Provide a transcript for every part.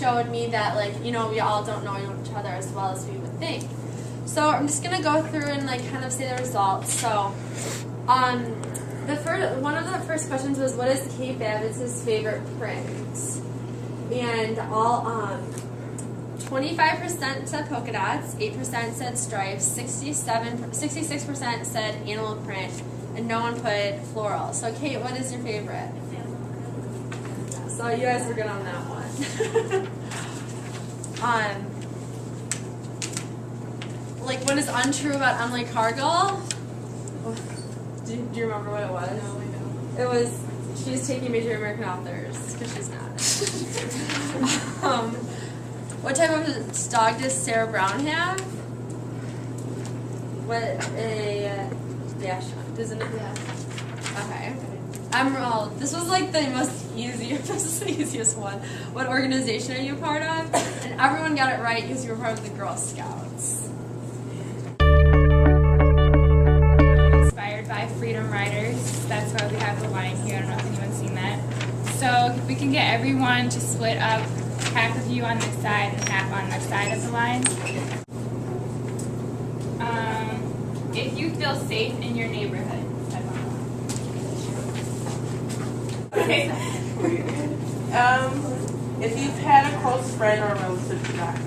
showed me that, like, you know, we all don't know each other as well as we would think. So I'm just gonna go through and like kind of say the results. So, one of the first questions was, what is Kate Babbitt's favorite print? And all 25% said polka dots, 8% said stripes, 66% said animal print, and no one put floral. So Kate, what is your favorite? So you guys were good on that one. Like, what is untrue about Emily Cargill? Do you remember what it was? No, I don't. It was, she's taking major American authors, because she's not. What type of dog does Sarah Brown have? What a doesn't it? Yeah. Okay. Emerald. This was like the this is the easiest one. What organization are you a part of? And everyone got it right because you were part of the Girl Scouts. Inspired by Freedom Riders. That's why we have the line here. I don't know if anyone's seen that. So if we can get everyone to split up, half of you on this side and half on this side of the line. If you feel safe in your neighborhood. Okay. If you've had a close friend or relative die.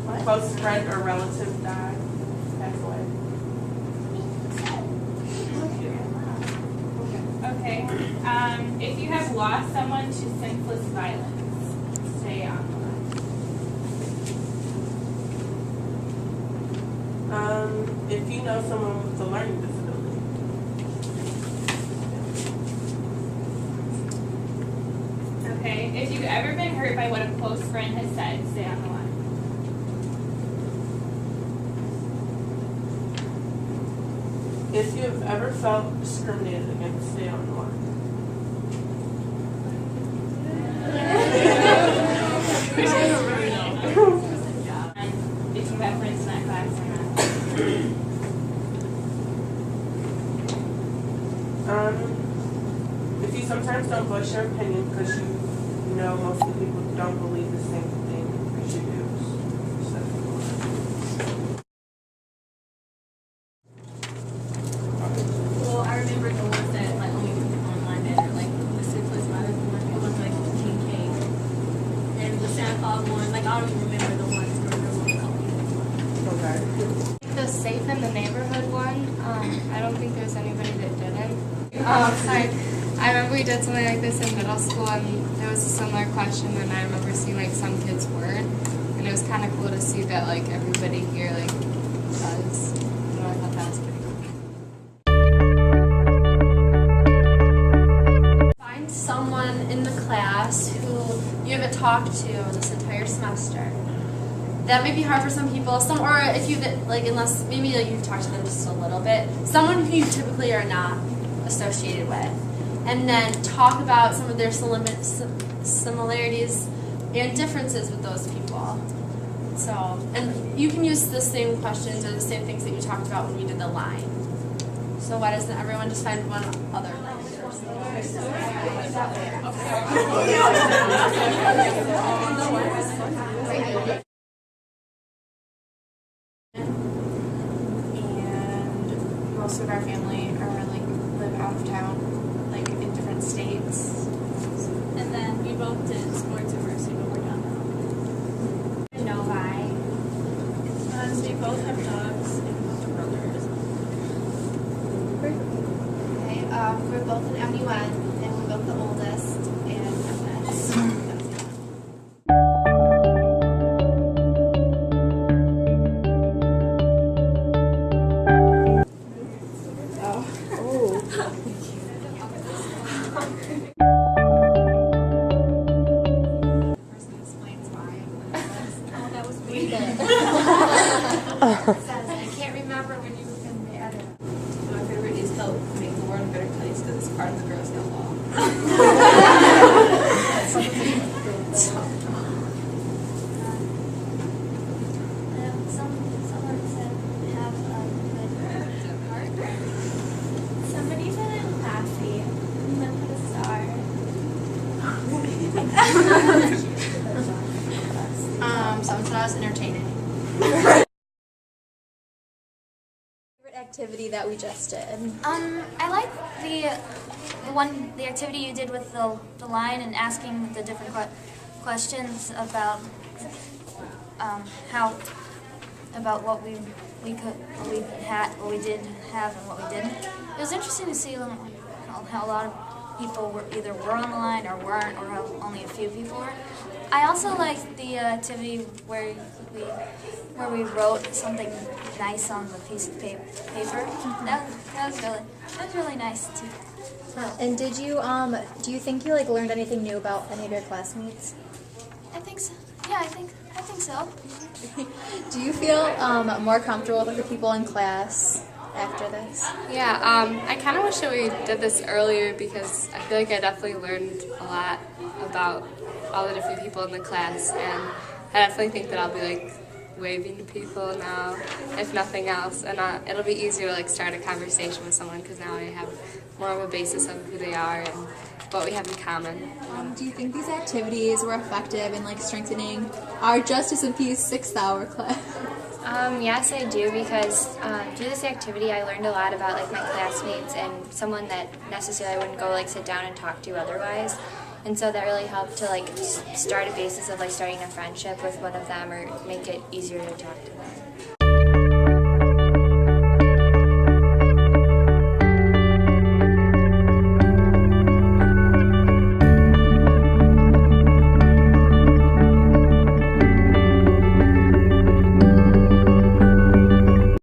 What? Close friend or relative die. Pass away. Okay. If you have lost someone to senseless violence, stay on the line. If you know someone with a learning disability. Okay. If you've ever been hurt by what a close friend has said, stay on the line. If you have ever felt discriminated against, stay on the line. And if you have friends in that class or not. If you sometimes don't voice your opinion because you know most of the people don't believe the same thing as you do. Well, I remember the ones that like only online that are like the Syphilis virus one. It was like King Cake and the Santa Claus one. Like I don't even remember the ones where there was a couple of Okay. The safe in the neighborhood one, I don't think there's anybody that didn't. I remember we did something like this in middle school, and there was a similar question, and I remember seeing like some kids weren't, and it was kind of cool to see that like everybody here like does. You know, I thought that was pretty cool. Find someone in the class who you haven't talked to this entire semester. That may be hard for some people. Or if you like, unless maybe like you've talked to them just a little bit. Someone who you typically are not associated with, and then talk about some of their similarities and differences with those people. So, and you can use the same questions or the same things that you talked about when you did the line. So why doesn't everyone just find one other line? And most of our family are like live out of town, like in different states. And then we both did sports university, but we're done now. No lie. We both have dogs and both are brothers. Okay, we're both in MUN, and we're both the oldest, and MS. I can't remember when you were in the other. My favorite is help make the world a better place because it's part of the Girl Scout law. Someone said have a good heart. Somebody said I'm classy and then put a star. was entertaining. Favorite activity that we just did? I like the activity you did with the line and asking the different questions about what we did have and what we didn't. It was interesting to see how a lot of people were on the line or weren't, or how only a few people were. I also liked the activity where we wrote something nice on the piece of paper. That was really nice too. And did you do you think you like learned anything new about any of your classmates? I think so. Yeah, I think so. Do you feel more comfortable with the people in class after this? Yeah, I kind of wish that we did this earlier because I feel like I definitely learned a lot about all the different people in the class, and I definitely think that I'll be like waving to people now, if nothing else, and it'll be easier to like start a conversation with someone because now I have more of a basis of who they are and what we have in common. Do you think these activities were effective in like strengthening our Justice and Peace 6th-hour class? Yes, I do, because through this activity I learned a lot about like my classmates and someone that necessarily I wouldn't go like sit down and talk to otherwise. And so that really helped to like start a basis of like starting a friendship with one of them or make it easier to talk to them.